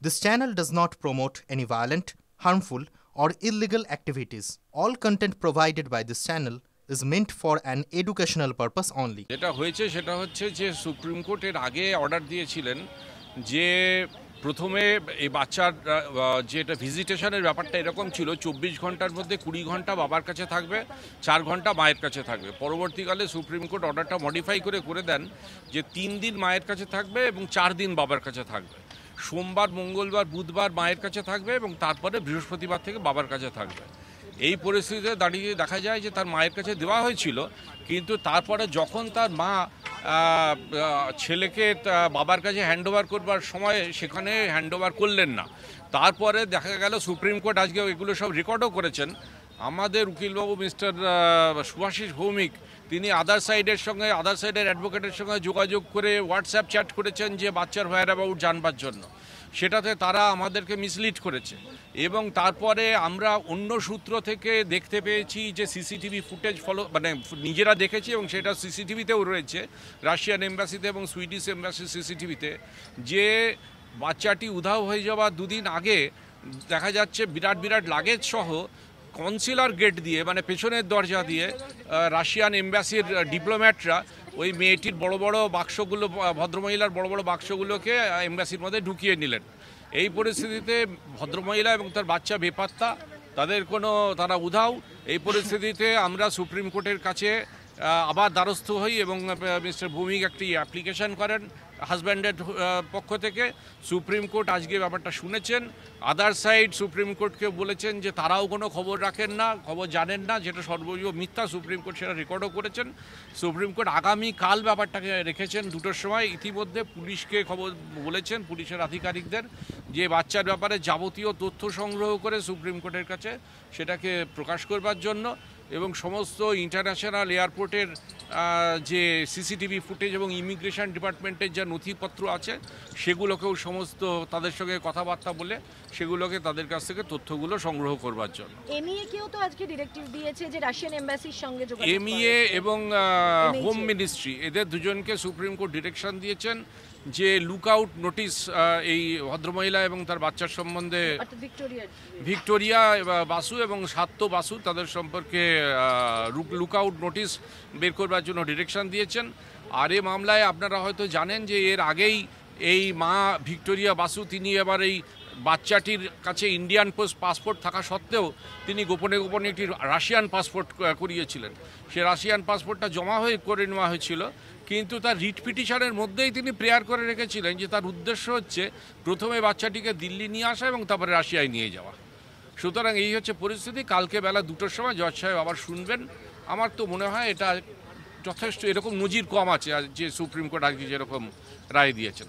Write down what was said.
This channel does not promote any violent, harmful, or illegal activities. All content provided by this channel is meant for an educational purpose only. যেটা হয়েছে সেটা হচ্ছে যে supreme court এর আগে order দিয়েছিলেন যে প্রথমে এই বাচ্চার যেটা ভিজিটেশনের ব্যাপারটা এরকম ছিল 24 ঘন্টার মধ্যে 20 ঘন্টা বাবার কাছে থাকবে, 4 ঘন্টা মায়ের কাছে থাকবে। পরবর্তীকালে সুপ্রিম কোর্ট অর্ডারটা মডিফাই করে দেন যে 3 দিন মায়ের কাছে থাকবে এবং 4 দিন বাবার কাছে থাকবে। সোমবার, মঙ্গলবার, বুধবার মায়ের কাছে থাকবে এবং তারপরে বৃহস্পতিবার থেকে বাবার কাছে থাকবে। এই পরিস্থিতিতে দাঁড়িয়ে দেখা যায় যে তার মায়ের কাছে দেওয়া হয়েছিল, কিন্তু তারপরে যখন তার মা ছেলেকে বাবার কাছে হ্যান্ডওভার করবার সময় সেখানে হ্যান্ডওভার করলেন না। তারপরে দেখা গেল সুপ্রিম কোর্ট আজকে এগুলো সব রেকর্ডও করেছেন। আমাদের উকিলবাবু মিস্টার সুভাষিস ভৌমিক তিনি আদার সাইডের অ্যাডভোকেটের সঙ্গে যোগাযোগ করে হোয়াটসঅ্যাপ চ্যাট করেছেন যে বাচ্চার হোয়ার অ্যাবাউট জানবার জন্য। সেটাতে তারা আমাদেরকে মিসলিড করেছে এবং তারপরে আমরা অন্য সূত্র থেকে দেখতে পেয়েছি যে সিসিটিভি ফুটেজ নিজেরা দেখেছি এবং সেটা সিসিটিভিতেও রয়েছে, রাশিয়ান এম্বাসিতে এবং সুইডিশ এম্বাসির সিসিটিভিতে, যে বাচ্চাটি উধাও হয়ে যাওয়ার দুদিন আগে দেখা যাচ্ছে বিরাট লাগেজ সহ কনসিলার গেট দিয়ে মানে পেছনের দরজা দিয়ে রাশিয়ান এম্বাসির ডিপ্লোম্যাটরা ওই মেয়েটির বড় বাক্সগুলো, ভদ্রমহিলার বড় বাক্সগুলোকে এম্বাসির মধ্যে ঢুকিয়ে নিলেন। এই পরিস্থিতিতে ভদ্রমহিলা এবং তার বাচ্চা বেপাত্তা, তারা উধাও। এই পরিস্থিতিতে আমরা সুপ্রিম কোর্টের কাছে আবার দ্বারস্থ হই এবং মিস্টার ভৌমিক একটি অ্যাপ্লিকেশন করেন হাজব্যান্ডের পক্ষ থেকে। সুপ্রিম কোর্ট আজকে ব্যাপারটা শুনেছেন। আদার সাইড সুপ্রিম কোর্টকে বলেছেন যে তারাও কোনো খবর রাখেন না, খবর জানেন না, যেটা সর্বজীব মিথ্যা। সুপ্রিম কোর্ট সেটা রেকর্ডও করেছেন। সুপ্রিম কোর্ট আগামীকাল ব্যাপারটাকে রেখেছেন 2টোর সময়। ইতিমধ্যে পুলিশকে খবর বলেছেন, পুলিশের আধিকারিকদের, যে বাচ্চার ব্যাপারে যাবতীয় তথ্য সংগ্রহ করে সুপ্রিম কোর্টের কাছে সেটাকে প্রকাশ করবার জন্য এবং সমস্ত ইন্টারন্যাশনাল এয়ারপোর্টের যে সিসিটিভি ফুটেজ এবং ইমিগ্রেশন ডিপার্টমেন্টের যা নথিপত্র আছে সেগুলোকেও সমস্ত তাদের সঙ্গে কথাবার্তা বলে সেগুলোকে তাদের কাছ থেকে তথ্যগুলো সংগ্রহ করবার জন্য। এমইএকেও তো আজকে ডিরেক্টিভ দিয়েছে যে রাশিয়ান এমবাসির সঙ্গে যোগাযোগ করতে। এমইএ এবং হোম মিনিস্ট্রি এদের দুজনকে সুপ্রিম কোর্ট ডিরেকশন দিয়েছেন যে লুকআউট নোটিশ এই ভদ্রমহিলা এবং তার বাচ্চার সম্বন্ধে, ভিক্টোরিয়া বাসু এবং সাত্য বাসু, তাদের সম্পর্কে লুকআউট নোটিশ বের করবার জন্য ডিরেকশন দিয়েছেন। আর এই মামলায় আপনারা হয়তো জানেন যে এর আগেই এই মা ভিক্টোরিয়া বাসু তিনি এবার এই বাচ্চাটির কাছে ইন্ডিয়ান পাসপোর্ট থাকা সত্ত্বেও তিনি গোপনে একটি রাশিয়ান পাসপোর্ট করিয়েছিলেন। সে রাশিয়ান পাসপোর্টটা জমা করে নেওয়া হয়েছিল, কিন্তু তার রিট পিটিশনের মধ্যেই তিনি প্রেয়ার করে রেখেছিলেন যে তার উদ্দেশ্য হচ্ছে প্রথমে বাচ্চাটিকে দিল্লি নিয়ে আসা এবং তারপরে রাশিয়ায় নিয়ে যাওয়া। সুতরাং এই হচ্ছে পরিস্থিতি। কালকে বেলা 2টোর সময় জজ সাহেব আবার শুনবেন। আমার তো মনে হয় এটা যথেষ্ট, এরকম নজির কম আছে যে সুপ্রিম কোর্ট আজকে যেরকম রায় দিয়েছেন।